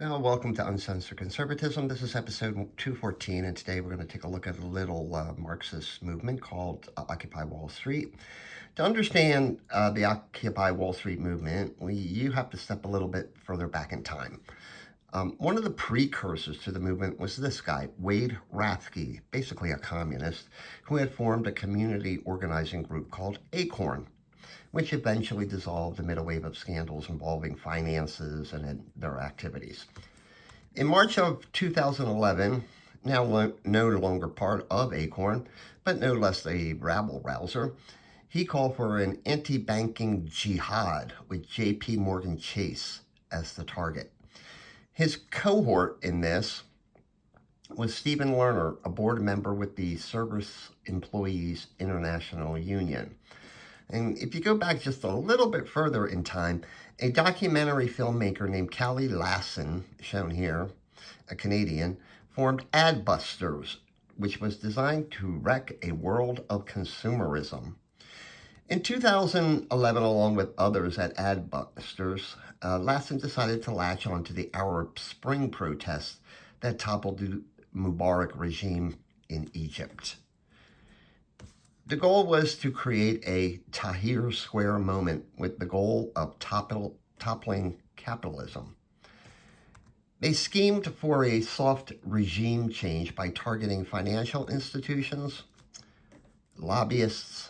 Well, welcome to Uncensored Conservatism. This is episode 214, and today we're going to take a look at a little Marxist movement called Occupy Wall Street. To understand the Occupy Wall Street movement, you have to step a little bit further back in time. One of the precursors to the movement was this guy, Wade Rathke, basically a communist, who had formed a community organizing group called Acorn, which eventually dissolved amid a wave of scandals involving finances and their activities. In March of 2011, now no longer part of Acorn, but no less a rabble-rouser, he called for an anti-banking jihad with J.P. Morgan Chase as the target. His cohort in this was Stephen Lerner, a board member with the Service Employees International Union. And if you go back just a little bit further in time, a documentary filmmaker named Callie Lasson, shown here, a Canadian, formed Adbusters, which was designed to wreck a world of consumerism. In 2011, along with others at Adbusters, Lasson decided to latch on to the Arab Spring protests that toppled the Mubarak regime in Egypt. The goal was to create a Tahrir Square moment with the goal of toppling capitalism. They schemed for a soft regime change by targeting financial institutions, lobbyists,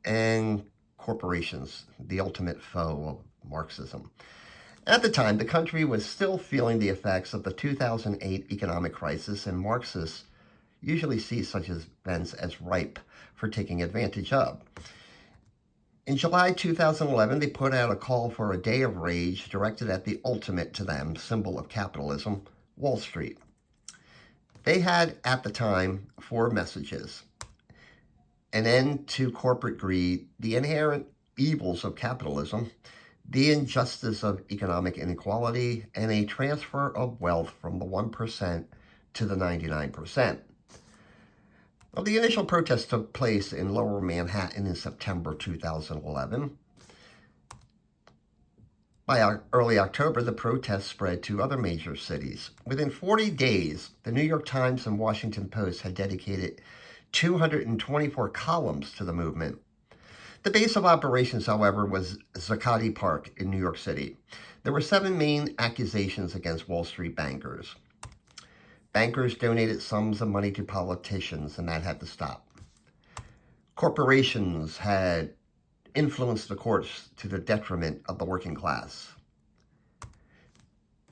and corporations, the ultimate foe of Marxism. At the time, the country was still feeling the effects of the 2008 economic crisis, and Marxists usually see such events as ripe for taking advantage of. In July 2011, they put out a call for a day of rage directed at the ultimate, to them, symbol of capitalism, Wall Street. They had, at the time, 4 messages: an end to corporate greed, the inherent evils of capitalism, the injustice of economic inequality, and a transfer of wealth from the 1% to the 99%. Well, the initial protest took place in Lower Manhattan in September 2011. By early October, the protests spread to other major cities. Within 40 days, the New York Times and Washington Post had dedicated 224 columns to the movement. The base of operations, however, was Zuccotti Park in New York City. There were 7 main accusations against Wall Street bankers. Bankers donated sums of money to politicians, and that had to stop. Corporations had influenced the courts to the detriment of the working class.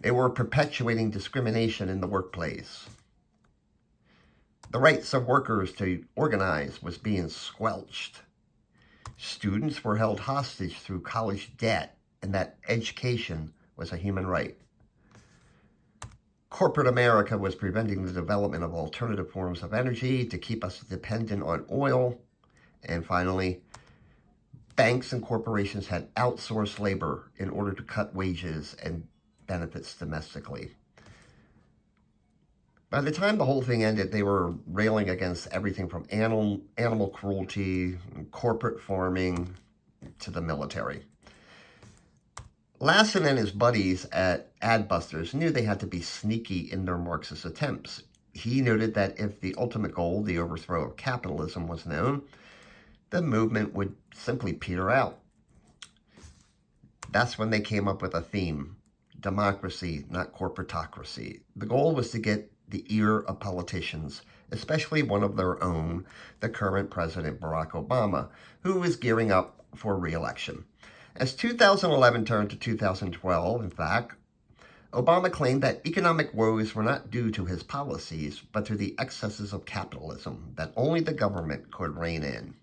They were perpetuating discrimination in the workplace. The rights of workers to organize was being squelched. Students were held hostage through college debt, and that education was a human right. Corporate America was preventing the development of alternative forms of energy to keep us dependent on oil. And finally, banks and corporations had outsourced labor in order to cut wages and benefits domestically. By the time the whole thing ended, they were railing against everything from animal cruelty, corporate farming, to the military. Lasson and his buddies at Adbusters knew they had to be sneaky in their Marxist attempts. He noted that if the ultimate goal, the overthrow of capitalism, was known, the movement would simply peter out. That's when they came up with a theme: democracy, not corporatocracy. The goal was to get the ear of politicians, especially one of their own, the current President Barack Obama, who was gearing up for re-election. As 2011 turned to 2012, in fact, Obama claimed that economic woes were not due to his policies, but to the excesses of capitalism that only the government could rein in.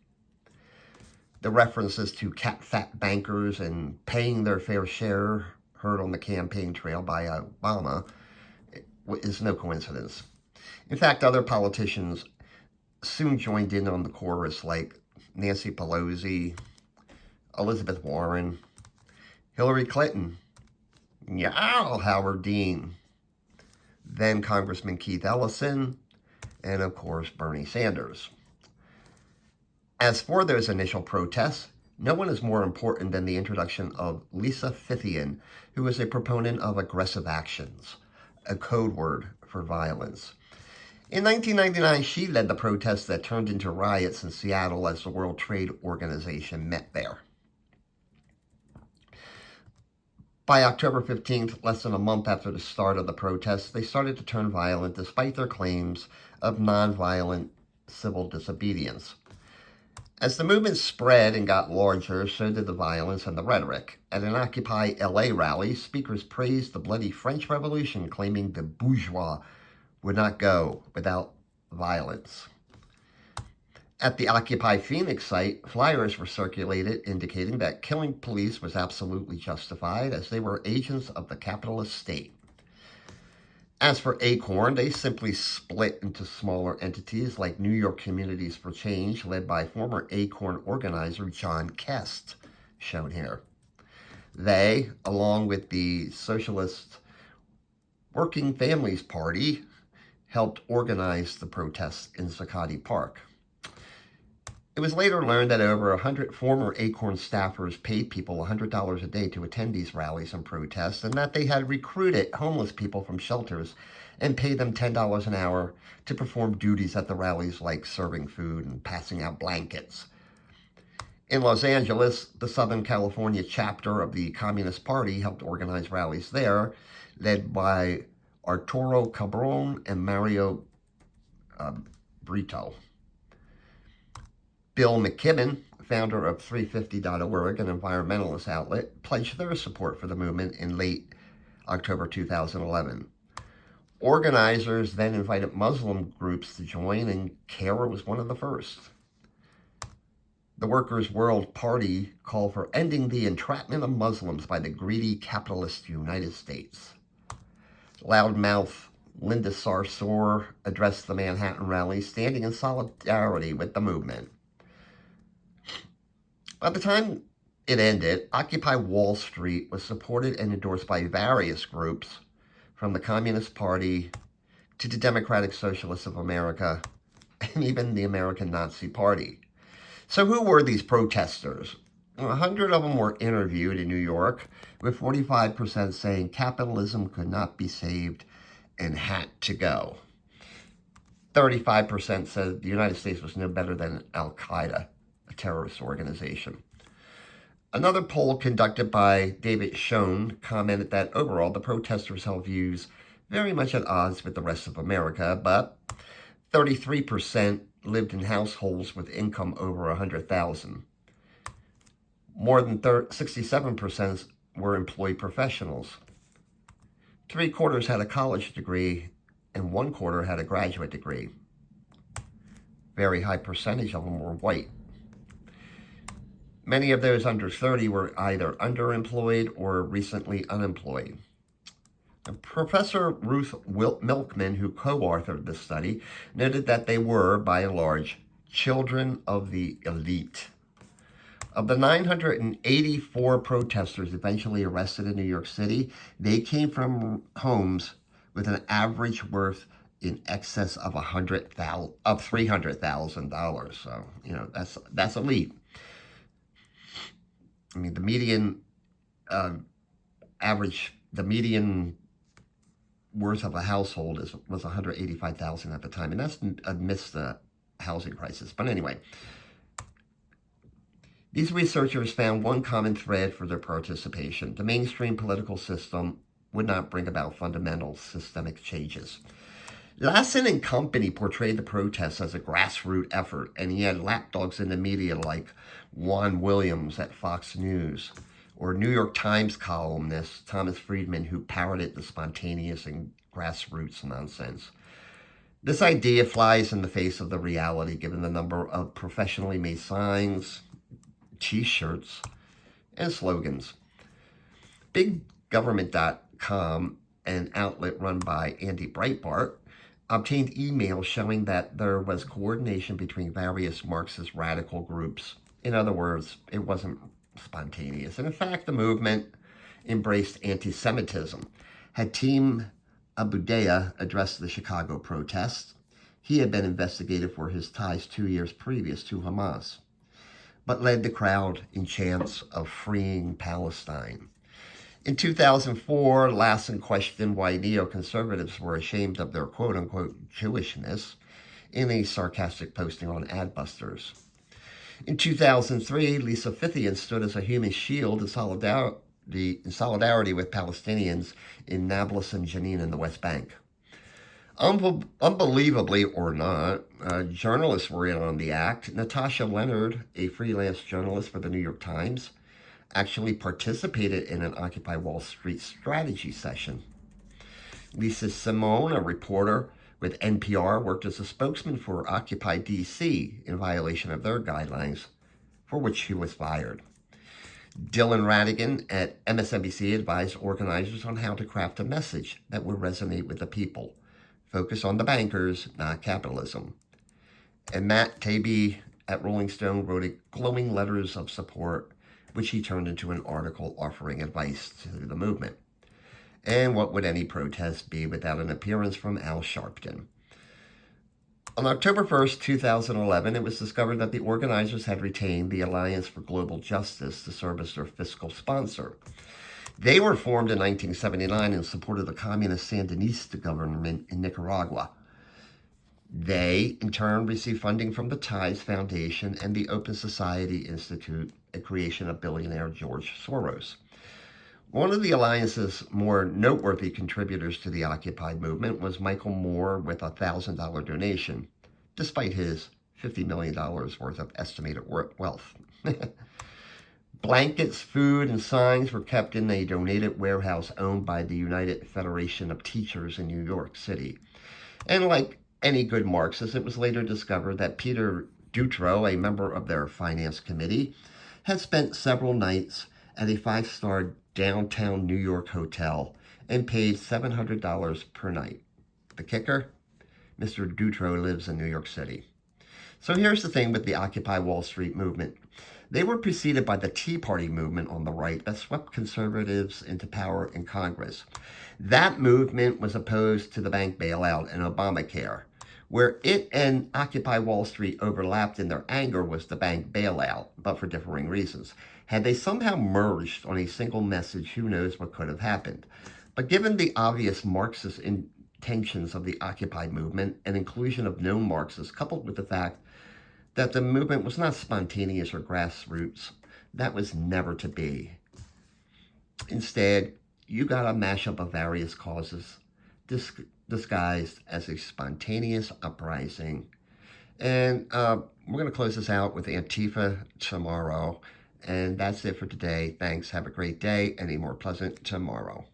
The references to fat bankers and paying their fair share, heard on the campaign trail by Obama, is no coincidence. In fact, other politicians soon joined in on the chorus, like Nancy Pelosi, Elizabeth Warren, Hillary Clinton, Howard Dean, then Congressman Keith Ellison, and of course Bernie Sanders. As for those initial protests, No one is more important than the introduction of Lisa Fithian, who is a proponent of aggressive actions, a code word for violence. In 1999, she led the protests that turned into riots in Seattle as the World Trade Organization met there. By October 15th, less than a month after the start of the protests, they started to turn violent despite their claims of nonviolent civil disobedience. As the movement spread and got larger, so did the violence and the rhetoric. At an Occupy LA rally, speakers praised the bloody French Revolution, claiming the bourgeois would not go without violence. At the Occupy Phoenix site, flyers were circulated indicating that killing police was absolutely justified as they were agents of the capitalist state. As for ACORN, they simply split into smaller entities like New York Communities for Change, led by former ACORN organizer John Kest, shown here. They, along with the Socialist Working Families Party, helped organize the protests in Zuccotti Park. It was later learned that over 100 former ACORN staffers paid people $100 a day to attend these rallies and protests, and that they had recruited homeless people from shelters and paid them $10 an hour to perform duties at the rallies like serving food and passing out blankets. In Los Angeles, the Southern California chapter of the Communist Party helped organize rallies there, led by Arturo Cabron and Mario Brito. Bill McKibben, founder of 350.org, an environmentalist outlet, pledged their support for the movement in late October 2011. Organizers then invited Muslim groups to join, and CARE was one of the first. The Workers' World Party called for ending the entrapment of Muslims by the greedy capitalist United States. Loudmouth Linda Sarsour addressed the Manhattan rally, standing in solidarity with the movement. By the time it ended, Occupy Wall Street was supported and endorsed by various groups, from the Communist Party to the Democratic Socialists of America, and even the American Nazi Party. So who were these protesters? 100 of them were interviewed in New York, with 45% saying capitalism could not be saved and had to go. 35% said the United States was no better than Al-Qaeda, a terrorist organization. Another poll conducted by David Schoen commented that overall the protesters held views very much at odds with the rest of America, but 33% lived in households with income over $100,000. More than 67% were employed professionals. 3/4 had a college degree, and 1/4 had a graduate degree. Very high percentage of them were white. Many of those under 30 were either underemployed or recently unemployed. And Professor Ruth Milkman, who co-authored this study, noted that they were, by and large, children of the elite. Of the 984 protesters eventually arrested in New York City, they came from homes with an average worth in excess of $300,000. So, that's elite. I mean, the median worth of a household was $185,000 at the time, and that's amidst the housing crisis. But anyway, these researchers found one common thread for their participation. The mainstream political system would not bring about fundamental systemic changes. Lassen and company portrayed the protests as a grassroots effort, and he had lapdogs in the media like Juan Williams at Fox News, or New York Times columnist Thomas Friedman, who parroted the spontaneous and grassroots nonsense. This idea flies in the face of the reality, given the number of professionally made signs, T-shirts, and slogans. BigGovernment.com, an outlet run by Andy Breitbart, obtained emails showing that there was coordination between various Marxist radical groups. In other words, it wasn't spontaneous. And in fact, the movement embraced anti-Semitism. Hatim Aboudia addressed the Chicago protests. He had been investigated for his ties 2 years previous to Hamas. but led the crowd in chants of freeing Palestine. In 2004, Lassen questioned why neoconservatives were ashamed of their quote-unquote Jewishness in a sarcastic posting on Adbusters. In 2003, Lisa Fithian stood as a human shield in solidarity with Palestinians in Nablus and Jenin in the West Bank. Unbelievably or not, journalists were in on the act. Natasha Leonard, a freelance journalist for the New York Times, actually participated in an Occupy Wall Street strategy session. Lisa Simone, a reporter with NPR, worked as a spokesman for Occupy DC in violation of their guidelines, for which she was fired. Dylan Radigan at MSNBC advised organizers on how to craft a message that would resonate with the people. Focus on the bankers, not capitalism. And Matt Taibbi at Rolling Stone wrote glowing letters of support, which he turned into an article offering advice to the movement. And what would any protest be without an appearance from Al Sharpton? On October 1st, 2011, it was discovered that the organizers had retained the Alliance for Global Justice to serve as their fiscal sponsor. They were formed in 1979 in support of the communist Sandinista government in Nicaragua. They, in turn, received funding from the Ties Foundation and the Open Society Institute, a creation of billionaire George Soros. One of the Alliance's more noteworthy contributors to the Occupy movement was Michael Moore with a $1,000 donation, despite his $50 million worth of estimated wealth. Blankets, food, and signs were kept in a donated warehouse owned by the United Federation of Teachers in New York City. And like any good Marxist, it was later discovered that Peter Dutro, a member of their finance committee, had spent several nights at a 5-star downtown New York hotel and paid $700 per night. The kicker? Mr. Dutro lives in New York City. So here's the thing with the Occupy Wall Street movement. They were preceded by the Tea Party movement on the right that swept conservatives into power in Congress. That movement was opposed to the bank bailout and Obamacare. Where it and Occupy Wall Street overlapped in their anger was the bank bailout, but for differing reasons. Had they somehow merged on a single message, who knows what could have happened. But given the obvious Marxist intentions of the Occupy movement and inclusion of known Marxists, coupled with the fact that the movement was not spontaneous or grassroots, that was never to be. Instead, you got a mashup of various causes disguised as a spontaneous uprising. And we're going to close this out with Antifa tomorrow. And that's it for today. Thanks. Have a great day and a more pleasant tomorrow.